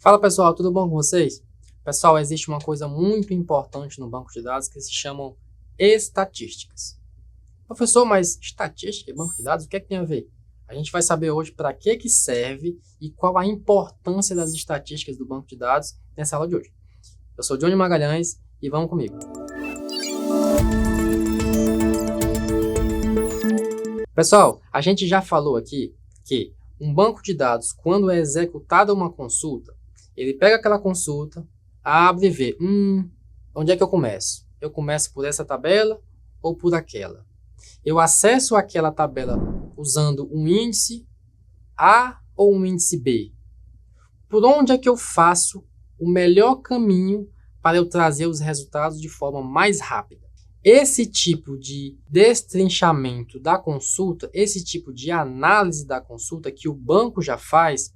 Fala pessoal, tudo bom com vocês? Pessoal, existe uma coisa muito importante no banco de dados que se chamam estatísticas. Professor, mas estatística e banco de dados, o que é que tem a ver? A gente vai saber hoje para que serve e qual a importância das estatísticas do banco de dados nessa aula de hoje. Eu sou Johnny Magalhães e vamos comigo. Pessoal, a gente já falou aqui que um banco de dados, quando é executada uma consulta, ele pega aquela consulta, abre e vê, onde é que eu começo? Eu começo por essa tabela ou por aquela? Eu acesso aquela tabela usando um índice A ou um índice B? Por onde é que eu faço o melhor caminho para eu trazer os resultados de forma mais rápida? Esse tipo de destrinchamento da consulta, esse tipo de análise da consulta que o banco já faz,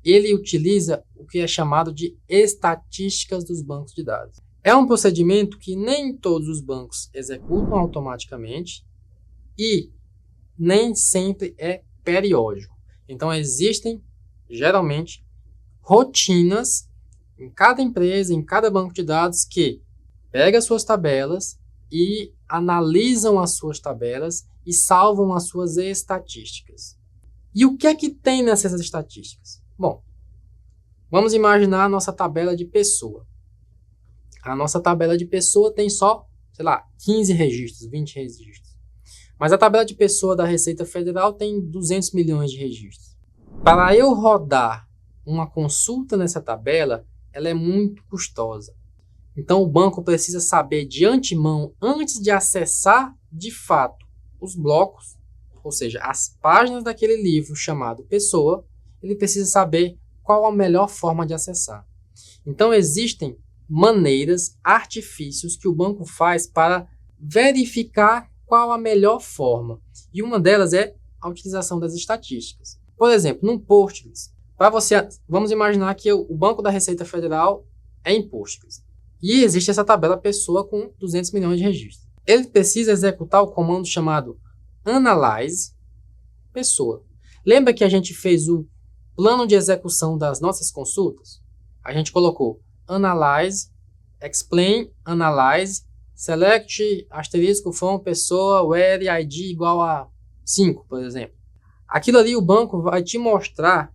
ele utiliza o que é chamado de estatísticas dos bancos de dados. É um procedimento que nem todos os bancos executam automaticamente e nem sempre é periódico. Então existem, geralmente, rotinas em cada empresa, em cada banco de dados que pega as suas tabelas e analisam as suas tabelas e salvam as suas estatísticas. E o que é que tem nessas estatísticas? Bom, vamos imaginar a nossa tabela de pessoa. A nossa tabela de pessoa tem só, 15 registros, 20 registros. Mas a tabela de pessoa da Receita Federal tem 200 milhões de registros. Para eu rodar uma consulta nessa tabela, ela é muito custosa. Então o banco precisa saber de antemão, antes de acessar de fato os blocos, ou seja, as páginas daquele livro chamado Pessoa, ele precisa saber qual a melhor forma de acessar. Então existem maneiras, artifícios que o banco faz para verificar qual a melhor forma. E uma delas é a utilização das estatísticas. Por exemplo, num Postgres, vamos imaginar que o Banco da Receita Federal é em Postgres. E existe essa tabela pessoa com 200 milhões de registros. Ele precisa executar o comando chamado analyze pessoa. Lembra que a gente fez o plano de execução das nossas consultas? A gente colocou analyze, explain, analyze, select, asterisco, from, pessoa, where, id igual a 5, por exemplo. Aquilo ali o banco vai te mostrar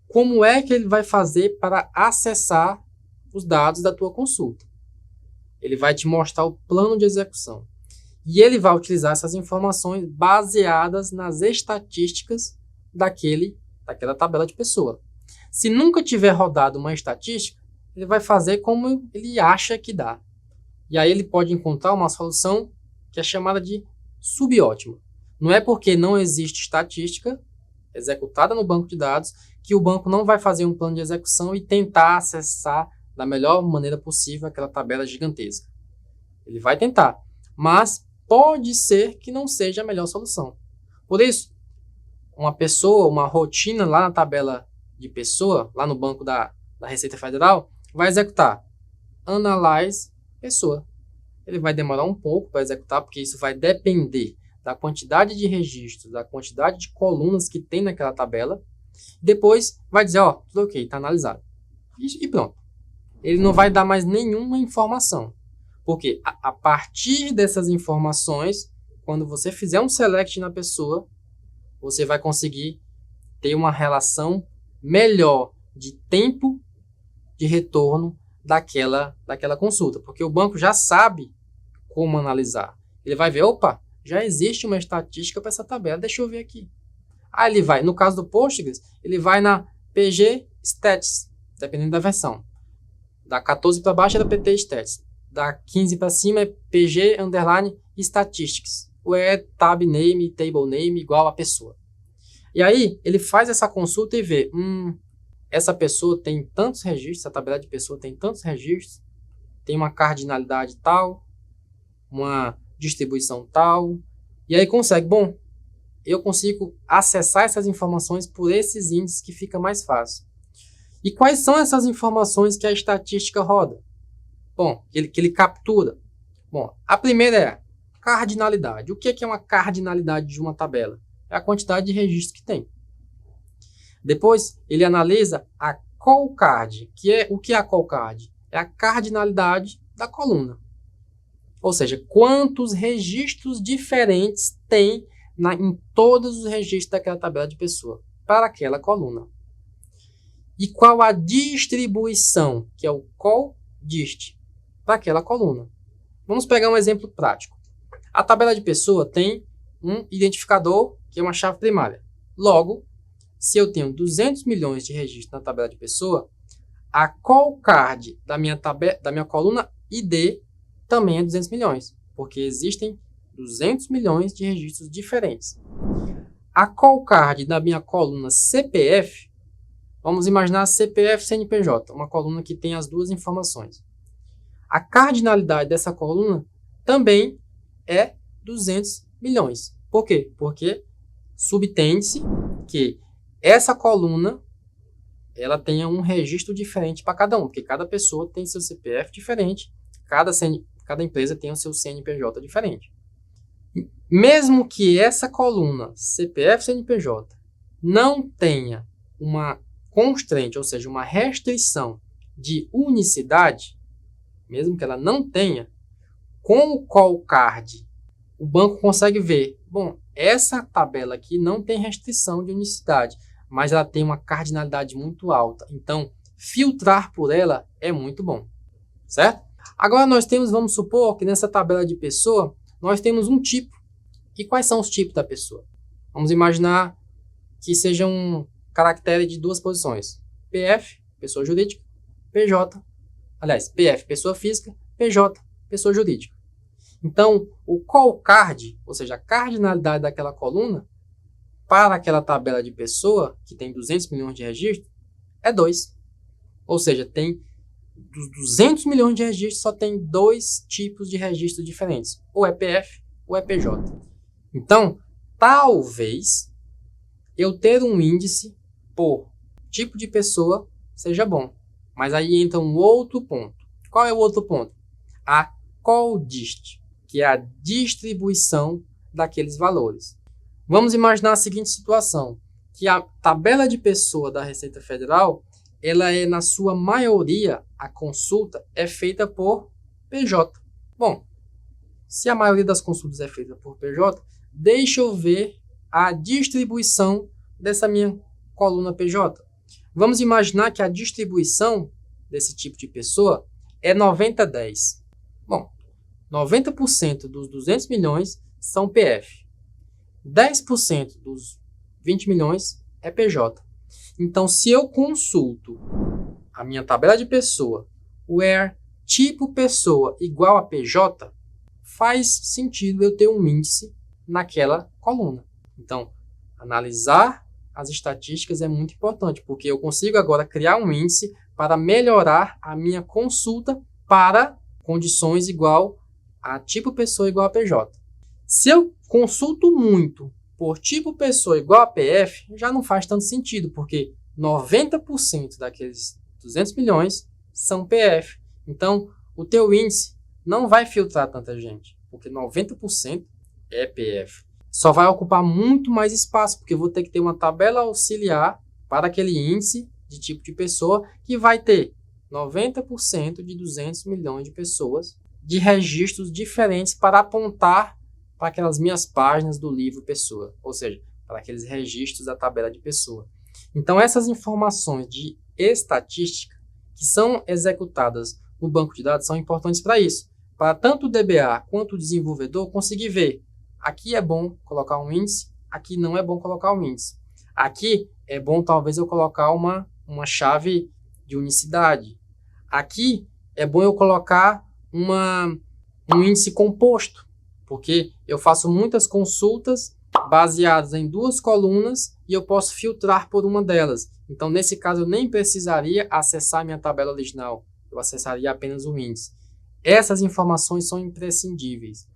como é que ele vai fazer para acessar os dados da tua consulta. Ele vai te mostrar o plano de execução. E ele vai utilizar essas informações baseadas nas estatísticas daquela tabela de pessoa. Se nunca tiver rodado uma estatística, ele vai fazer como ele acha que dá. E aí ele pode encontrar uma solução que é chamada de subótima. Não é porque não existe estatística executada no banco de dados que o banco não vai fazer um plano de execução e tentar acessar da melhor maneira possível aquela tabela gigantesca. Ele vai tentar, mas pode ser que não seja a melhor solução. Por isso, uma rotina lá na tabela de pessoa, lá no banco da Receita Federal, vai executar analyze pessoa. Ele vai demorar um pouco para executar, porque isso vai depender da quantidade de registros, da quantidade de colunas que tem naquela tabela. Depois vai dizer, tudo ok, está analisado. E pronto. Ele não vai dar mais nenhuma informação. Porque a partir dessas informações, quando você fizer um select na pessoa, você vai conseguir ter uma relação melhor de tempo de retorno daquela consulta. Porque o banco já sabe como analisar. Ele vai ver, já existe uma estatística para essa tabela, deixa eu ver aqui. Aí ele vai, no caso do Postgres, ele vai na PG Stats, dependendo da versão. Da 14 para baixo é da PT Stats. Da 15 para cima é PG underline Statistics. Where tab name, table name igual a pessoa. E aí ele faz essa consulta e vê, essa pessoa tem tantos registros, essa tabela de pessoa tem tantos registros, tem uma cardinalidade tal, uma distribuição tal, e aí consegue, eu consigo acessar essas informações por esses índices que fica mais fácil. E quais são essas informações que a estatística roda? Que ele captura. A primeira é a cardinalidade. O que é uma cardinalidade de uma tabela? É a quantidade de registros que tem. Depois, ele analisa a call card, o que é a call card? É a cardinalidade da coluna. Ou seja, quantos registros diferentes tem em todos os registros daquela tabela de pessoa para aquela coluna. E qual a distribuição, que é o call dist, para aquela coluna. Vamos pegar um exemplo prático. A tabela de pessoa tem um identificador, que é uma chave primária. Logo, se eu tenho 200 milhões de registros na tabela de pessoa, a call card da minha coluna ID também é 200 milhões, porque existem 200 milhões de registros diferentes. A call card da minha coluna CPF, vamos imaginar CPF CNPJ, uma coluna que tem as duas informações. A cardinalidade dessa coluna também é 200 milhões. Por quê? Porque subtende-se que essa coluna ela tenha um registro diferente para cada um, porque cada pessoa tem seu CPF diferente, cada empresa tem o seu CNPJ diferente. Mesmo que essa coluna CPF-CNPJ não tenha uma constraint, ou seja, uma restrição de unicidade, mesmo que ela não tenha, com o call card, o banco consegue ver, bom, essa tabela aqui não tem restrição de unicidade, mas ela tem uma cardinalidade muito alta. Então, filtrar por ela é muito bom, certo? Agora vamos supor que nessa tabela de pessoa, nós temos um tipo. E quais são os tipos da pessoa? Vamos imaginar que sejam caracteres de duas posições. PF, pessoa jurídica, PF, pessoa física, PJ, pessoa jurídica. Então, o call card, ou seja, a cardinalidade daquela coluna, para aquela tabela de pessoa, que tem 200 milhões de registros, é 2. Ou seja, dos 200 milhões de registros, só tem 2 tipos de registros diferentes. Ou é PF ou é PJ. Então, talvez eu ter um índice por tipo de pessoa seja bom. Mas aí entra um outro ponto. Qual é o outro ponto? A call dist, que é a distribuição daqueles valores. Vamos imaginar a seguinte situação, que a tabela de pessoa da Receita Federal, ela é, na sua maioria, a consulta é feita por PJ. Bom, se a maioria das consultas é feita por PJ, deixa eu ver a distribuição dessa minha coluna PJ. Vamos imaginar que a distribuição desse tipo de pessoa é 90-10. Bom, 90% dos 200 milhões são PF. 10% dos 20 milhões é PJ. Então, se eu consulto a minha tabela de pessoa, where tipo pessoa igual a PJ, faz sentido eu ter um índice naquela coluna. Então, analisar as estatísticas é muito importante, porque eu consigo agora criar um índice para melhorar a minha consulta para condições igual a tipo pessoa igual a PJ. Se eu consulto muito por tipo pessoa igual a PF, já não faz tanto sentido, porque 90% daqueles 200 milhões são PF. Então, o teu índice não vai filtrar tanta gente, porque 90% é PF. Só vai ocupar muito mais espaço, porque eu vou ter que ter uma tabela auxiliar para aquele índice de tipo de pessoa que vai ter 90% de 200 milhões de pessoas de registros diferentes para apontar para aquelas minhas páginas do livro pessoa, ou seja, para aqueles registros da tabela de pessoa. Então, essas informações de estatística que são executadas no banco de dados são importantes para isso, para tanto o DBA quanto o desenvolvedor conseguir ver, aqui é bom colocar um índice, aqui não é bom colocar um índice. Aqui é bom talvez eu colocar uma chave de unicidade. Aqui é bom eu colocar um índice composto, porque eu faço muitas consultas baseadas em 2 colunas e eu posso filtrar por uma delas. Então, nesse caso, eu nem precisaria acessar minha tabela original, eu acessaria apenas o índice. Essas informações são imprescindíveis.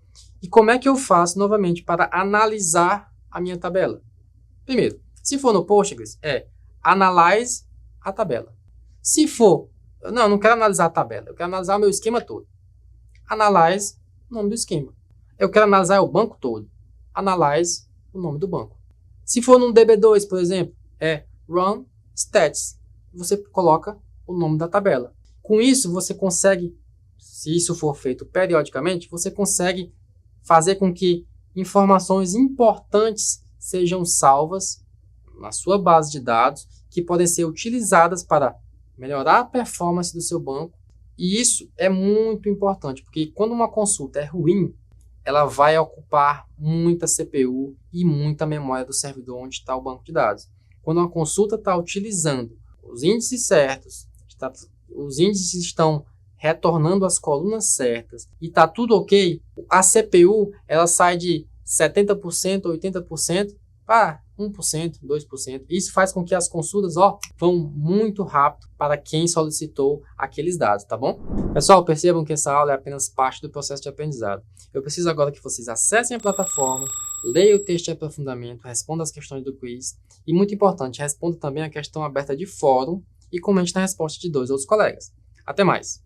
E como é que eu faço, novamente, para analisar a minha tabela? Primeiro, se for no Postgres, analyze a tabela. Se for, não quero analisar a tabela, eu quero analisar o meu esquema todo. Analyze o nome do esquema. Eu quero analisar o banco todo. Analyze o nome do banco. Se for num DB2, por exemplo, run stats. você coloca o nome da tabela. Com isso, você consegue, se isso for feito periodicamente, você consegue fazer com que informações importantes sejam salvas na sua base de dados, que podem ser utilizadas para melhorar a performance do seu banco. E isso é muito importante, porque quando uma consulta é ruim, ela vai ocupar muita CPU e muita memória do servidor onde está o banco de dados. Quando uma consulta está utilizando os índices certos, os índices estão retornando as colunas certas e está tudo ok, a CPU ela sai de 70%, 80% para 1%, 2%. Isso faz com que as consultas vão muito rápido para quem solicitou aqueles dados, tá bom? Pessoal, percebam que essa aula é apenas parte do processo de aprendizado. Eu preciso agora que vocês acessem a plataforma, leiam o texto de aprofundamento, respondam as questões do quiz e, muito importante, responda também a questão aberta de fórum e comente na resposta de 2 outros colegas. Até mais!